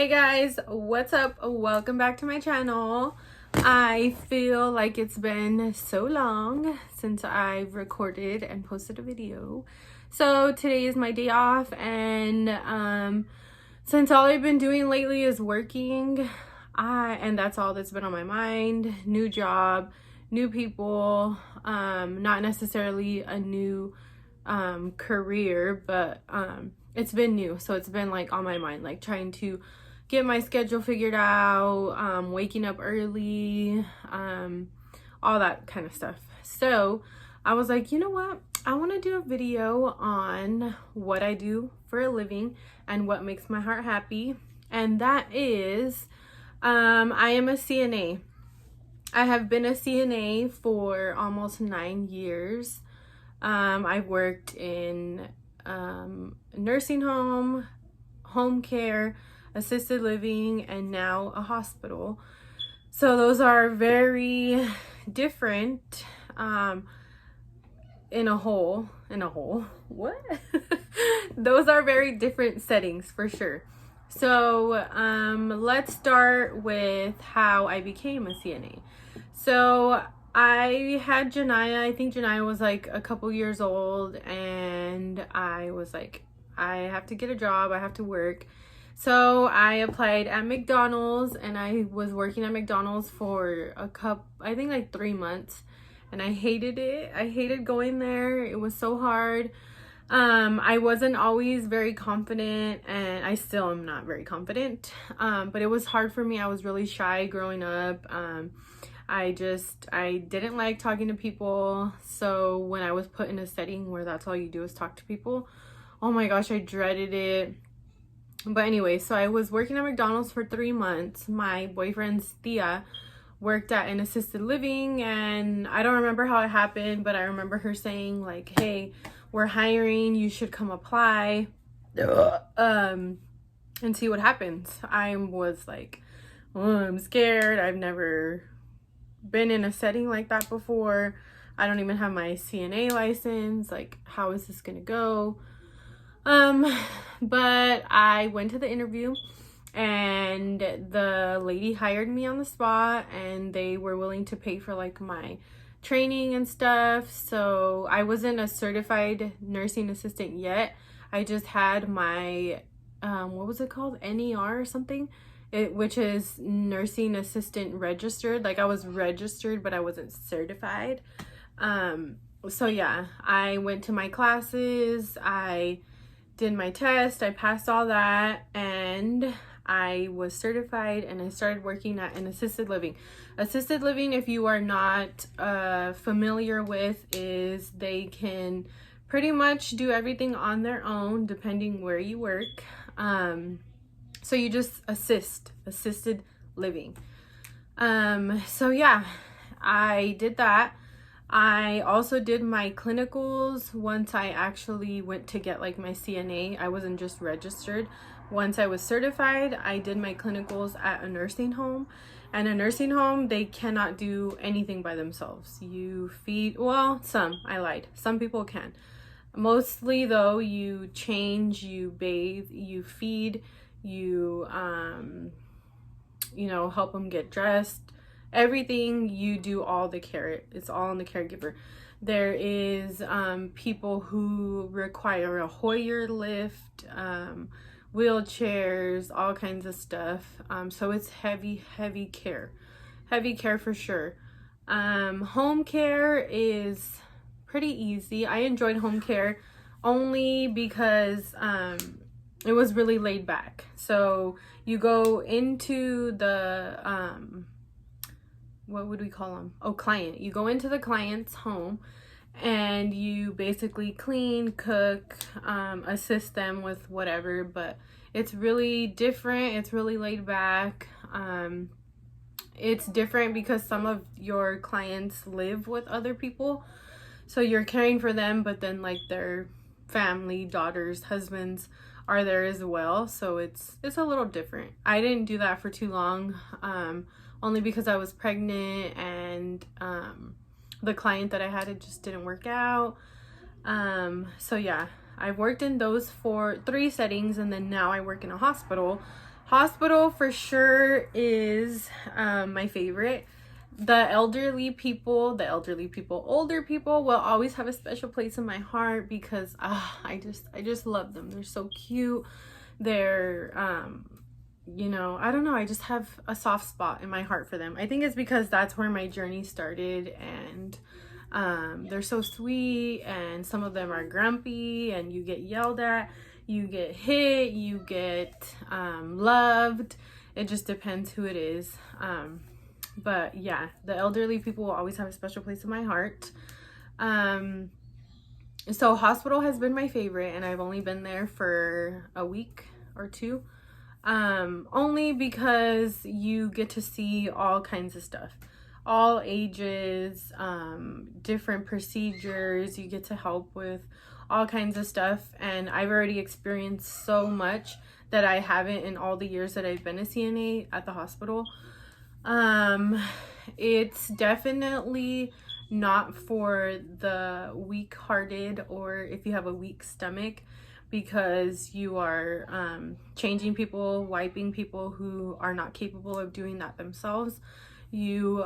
Hey guys, what's up? Welcome back to my channel. I feel like it's been so long since I've recorded and posted a video. So today is my day off, and since all I've been doing lately is working, and that's all that's been on my mind. New job, new people, not necessarily a new career, but it's been new, so it's been like on my mind, like trying to get my schedule figured out, waking up early, all that kind of stuff. So I was like, you know what, I want to do a video on what I do for a living and what makes my heart happy, and that is I am a CNA. I have been a CNA for almost 9 years. I've worked in nursing home, home care, assisted living, and now a hospital. So those are very different in a whole. What? Those are very different settings for sure. So let's start with how I became a CNA. So I had Janaya. I think Janaya was like a couple years old, and I was like, I have to get a job, I have to work. So I applied at McDonald's, and I was working at McDonald's for I think like 3 months, and I hated it. I hated going there. It was so hard. I wasn't always very confident, and I still am not very confident, but it was hard for me. I was really shy growing up. I didn't like talking to people. So when I was put in a setting where that's all you do is talk to people, oh my gosh, I dreaded it. But anyway, so I was working at McDonald's for 3 months. My boyfriend's Tia worked at an assisted living, and I don't remember how it happened, but I remember her saying like, hey, we're hiring, you should come apply and see what happens. I was like, oh, I'm scared. I've never been in a setting like that before. I don't even have my CNA license. Like, how is this gonna go? But I went to the interview, and the lady hired me on the spot, and they were willing to pay for like my training and stuff. So I wasn't a certified nursing assistant yet. I just had my what was it called, NER or something, which is nursing assistant registered. Like, I was registered, but I wasn't certified. So yeah, I went to my classes, I did my test, I passed all that, and I was certified, and I started working at an assisted living. Assisted living, if you are not familiar with, is they can pretty much do everything on their own depending where you work. So you just assisted living. So yeah, I did that. I also did my clinicals once I actually went to get like my CNA. I wasn't just registered. Once I was certified, I did my clinicals at a nursing home. And a nursing home, they cannot do anything by themselves. You feed, well, I lied. Some people can. Mostly though, you change, you bathe, you feed, you help them get dressed. Everything you do, all the care, it's all on the caregiver. There is people who require a Hoyer lift, wheelchairs, all kinds of stuff. So it's heavy care for sure. Home care is pretty easy. I enjoyed home care only because it was really laid back. So you go into the what would we call them? Oh, client. You go into the client's home, and you basically clean, cook, assist them with whatever, but it's really different. It's really laid back. It's different because some of your clients live with other people, so you're caring for them, but then like their family, daughters, husbands are there as well. So it's a little different. I didn't do that for too long, only because I was pregnant, and the client that I had, it just didn't work out. So yeah, I've worked in those 3 settings, and then now I work in a hospital. Hospital for sure is my favorite. The elderly people, older people will always have a special place in my heart because I just love them. They're so cute. They're I don't know, I just have a soft spot in my heart for them. I think it's because that's where my journey started, and they're so sweet, and some of them are grumpy, and you get yelled at, you get hit, you get loved. It just depends who it is. But yeah, the elderly people will always have a special place in my heart. So hospital has been my favorite, and I've only been there for a week or two. Only because you get to see all kinds of stuff, all ages, different procedures. You get to help with all kinds of stuff, and I've already experienced so much that I haven't in all the years that I've been a CNA at the hospital. It's definitely not for the weak-hearted or if you have a weak stomach, because you are changing people, wiping people who are not capable of doing that themselves. You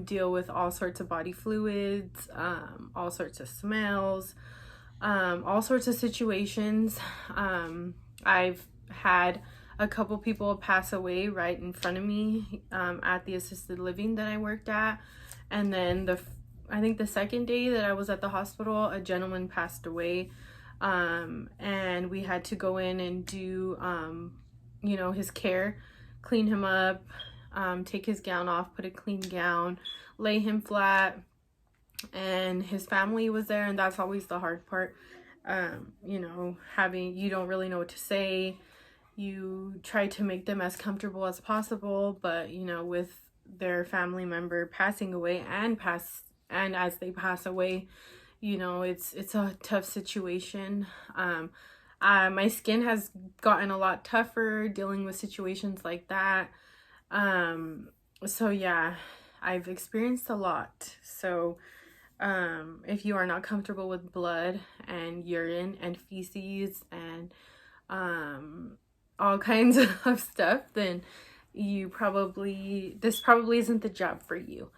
deal with all sorts of body fluids, all sorts of smells, all sorts of situations. I've had a couple people pass away right in front of me at the assisted living that I worked at. And then I think the second day that I was at the hospital, a gentleman passed away. And we had to go in and do, his care, clean him up, take his gown off, put a clean gown, lay him flat, and his family was there. And that's always the hard part. You don't really know what to say. You try to make them as comfortable as possible, but with their family member passing away and as they pass away, it's a tough situation. My skin has gotten a lot tougher dealing with situations like that. So yeah, I've experienced a lot. So if you are not comfortable with blood and urine and feces and all kinds of stuff, then this probably isn't the job for you.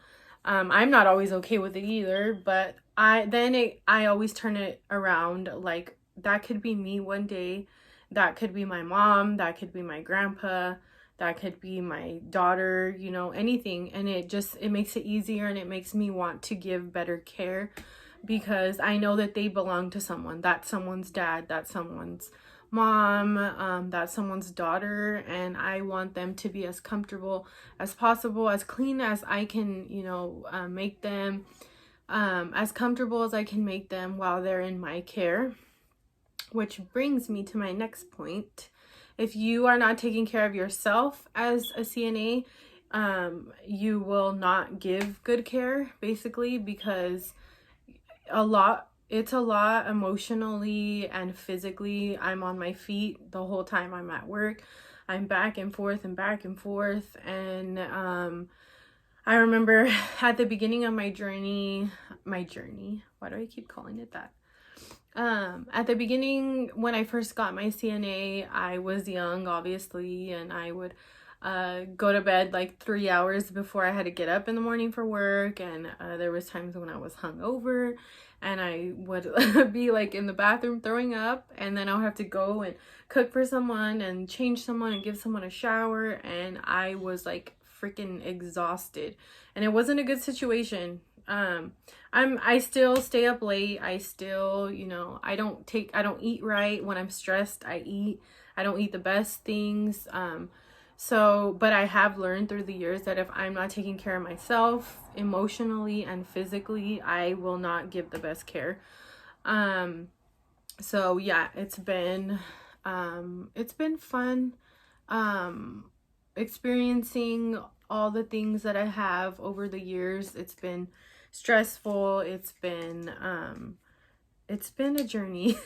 I'm not always okay with it either, but I always turn it around. Like, that could be me one day, that could be my mom, that could be my grandpa, that could be my daughter, anything. And it makes it easier, and it makes me want to give better care because I know that they belong to someone. That's someone's dad, that's someone's mom, that's someone's daughter, and I want them to be as comfortable as possible, as clean as I can, make them, as comfortable as I can make them while they're in my care. Which brings me to my next point. If you are not taking care of yourself as a CNA, you will not give good care, basically, because it's a lot emotionally and physically. I'm on my feet the whole time I'm at work. I'm back and forth and back and forth. And I remember at the beginning of my journey, why do I keep calling it that? At the beginning, when I first got my CNA, I was young, obviously, and I would go to bed like 3 hours before I had to get up in the morning for work. And there was times when I was hungover, and I would be like in the bathroom throwing up, and then I'll have to go and cook for someone and change someone and give someone a shower, and I was like freaking exhausted, and it wasn't a good situation. I still stay up late. I still, I don't eat right. When I'm stressed, I don't eat the best things. But I have learned through the years that if I'm not taking care of myself emotionally and physically, I will not give the best care. So yeah, it's been fun, experiencing all the things that I have over the years. It's been stressful. It's been a journey.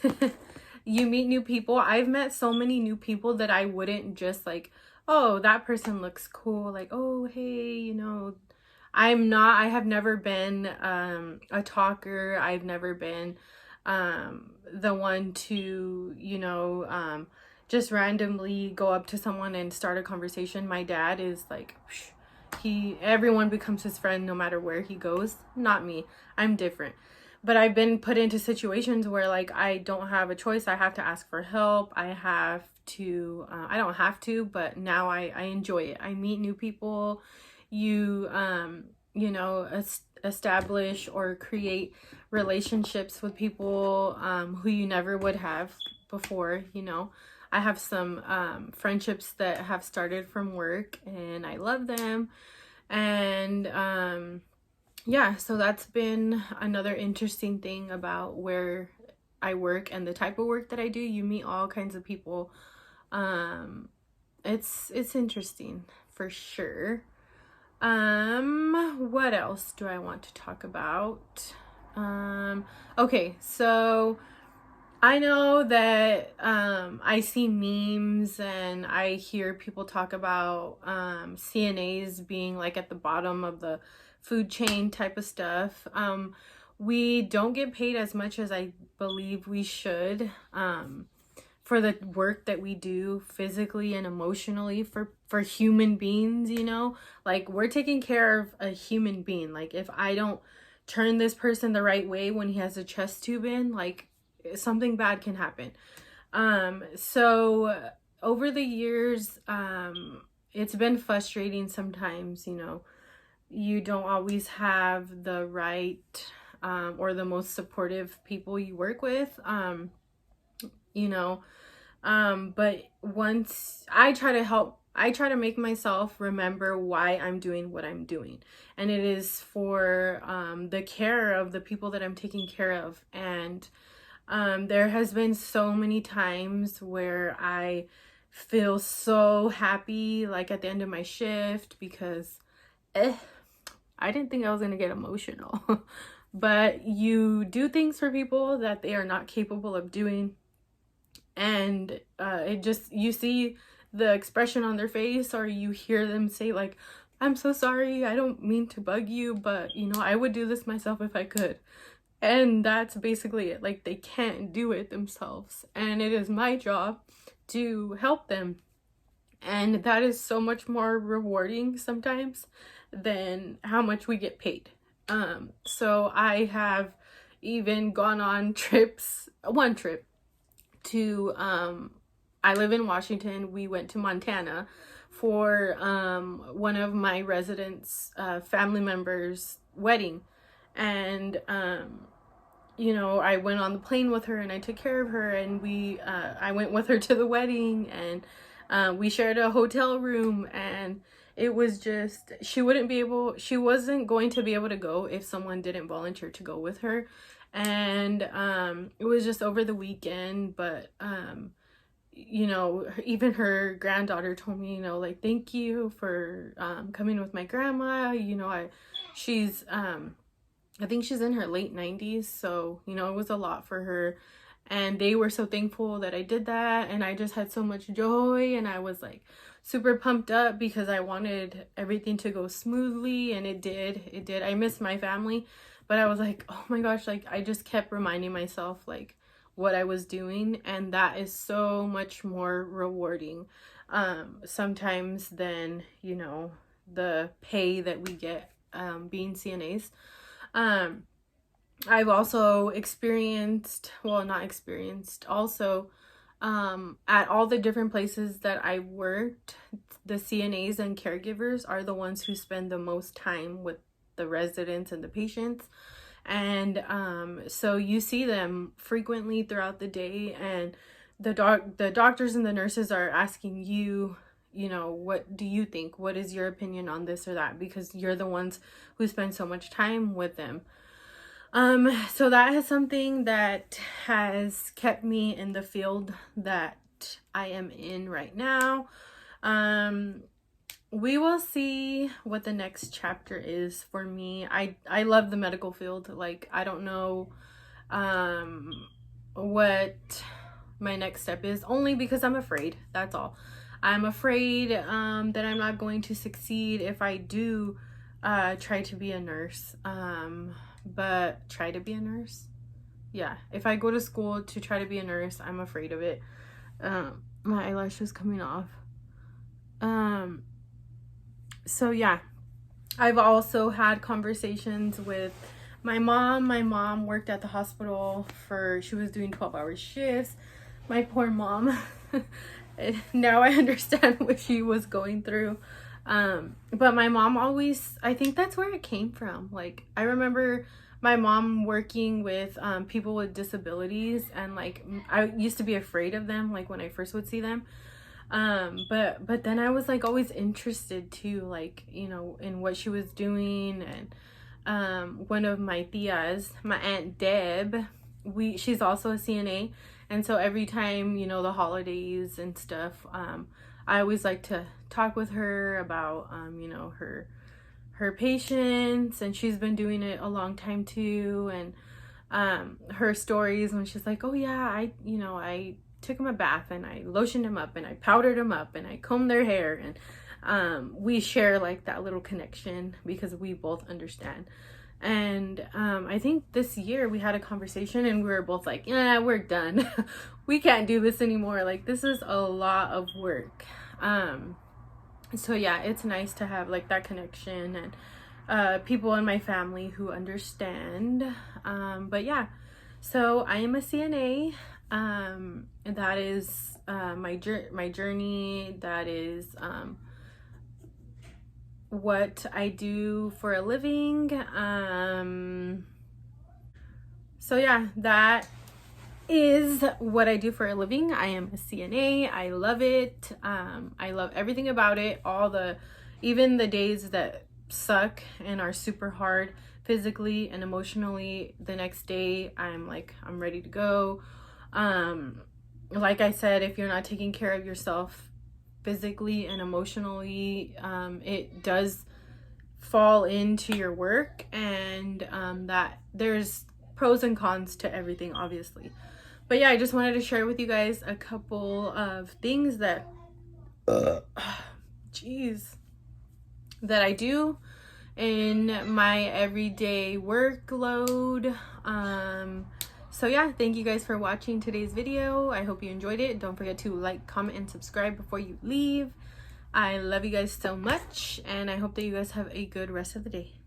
You meet new people. I've met so many new people that I wouldn't just like, oh, that person looks cool. Like, oh, hey, I have never been a talker. I've never been the one to, just randomly go up to someone and start a conversation. My dad is like, everyone becomes his friend no matter where he goes. Not me. I'm different. But I've been put into situations where like I don't have a choice. I have to ask for help. I don't have to, but now I enjoy it. I meet new people. You establish or create relationships with people who you never would have before. I have some friendships that have started from work, and I love them. And yeah, so that's been another interesting thing about where I work and the type of work that I do. You meet all kinds of people. It's interesting for sure. What else do I want to talk about? Okay, so I know that I see memes and I hear people talk about CNAs being like at the bottom of the food chain type of stuff. We don't get paid as much as I believe we should for the work that we do physically and emotionally for human beings, like we're taking care of a human being. Like if I don't turn this person the right way when he has a chest tube in, like something bad can happen. So over the years, it's been frustrating sometimes. You don't always have the right or the most supportive people you work with. But once I try to help, I try to make myself remember why I'm doing what I'm doing. And it is for the care of the people that I'm taking care of. And there has been so many times where I feel so happy, like at the end of my shift, because I didn't think I was going to get emotional. But you do things for people that they are not capable of doing. And you see the expression on their face, or you hear them say like, I'm so sorry, I don't mean to bug you, but I would do this myself if I could. And that's basically it. Like they can't do it themselves, and it is my job to help them. And that is so much more rewarding sometimes than how much we get paid. So I have even gone on one trip to I live in Washington. We went to Montana for one of my residents' family members' wedding. And I went on the plane with her and I took care of her, and I went with her to the wedding, and we shared a hotel room, and it was just, she wasn't going to be able to go if someone didn't volunteer to go with her. And it was just over the weekend, but even her granddaughter told me, like, thank you for coming with my grandma. She's I think she's in her late 90s, so it was a lot for her, and they were so thankful that I did that, and I just had so much joy, and I was like super pumped up because I wanted everything to go smoothly, and it did. I miss my family, but I was like, oh my gosh, like I just kept reminding myself like what I was doing, and that is so much more rewarding sometimes than the pay that we get being CNAs. I've also also at all the different places that I worked, the CNAs and caregivers are the ones who spend the most time with the residents and the patients. And so you see them frequently throughout the day, and the doctors and the nurses are asking you, what do you think? What is your opinion on this or that? Because you're the ones who spend so much time with them. So that is something that has kept me in the field that I am in right now. We will see what the next chapter is for me. I love the medical field. Like, I don't know what my next step is, only because I'm afraid. That's all. I'm afraid that I'm not going to succeed if I do try to be a nurse. But try to be a nurse? Yeah, if I go to school to try to be a nurse, I'm afraid of it. My eyelash is coming off. So yeah, I've also had conversations with my mom. My mom worked at the hospital she was doing 12-hour shifts. My poor mom. Now I understand what she was going through. But my mom always, I think that's where it came from. Like, I remember my mom working with people with disabilities, and like I used to be afraid of them, like when I first would see them. But then I was like always interested too, like, you know, in what she was doing. And one of my tias, my Aunt Deb, she's also a CNA, and so every time, you know, the holidays and stuff, I always like to talk with her about you know, her patients, and she's been doing it a long time too. And her stories when she's like, oh yeah, I took him a bath and I lotioned him up and I powdered him up and I combed their hair. And we share like that little connection because we both understand. And I think this year we had a conversation and we were both like, yeah, we're done. We can't do this anymore. Like, this is a lot of work. So yeah, it's nice to have like that connection and people in my family who understand. But yeah, so I am a CNA. And that is my journey. That is what I do for a living. So yeah, that is what I do for a living. I am a CNA. I love it. I love everything about it. Even the days that suck and are super hard physically and emotionally, the next day I'm ready to go. Like I said, if you're not taking care of yourself physically and emotionally, it does fall into your work. And that there's pros and cons to everything, obviously. But yeah, I just wanted to share with you guys a couple of things that that I do in my everyday workload. So yeah, thank you guys for watching today's video. I hope you enjoyed it. Don't forget to like, comment, and subscribe before you leave. I love you guys so much, and I hope that you guys have a good rest of the day.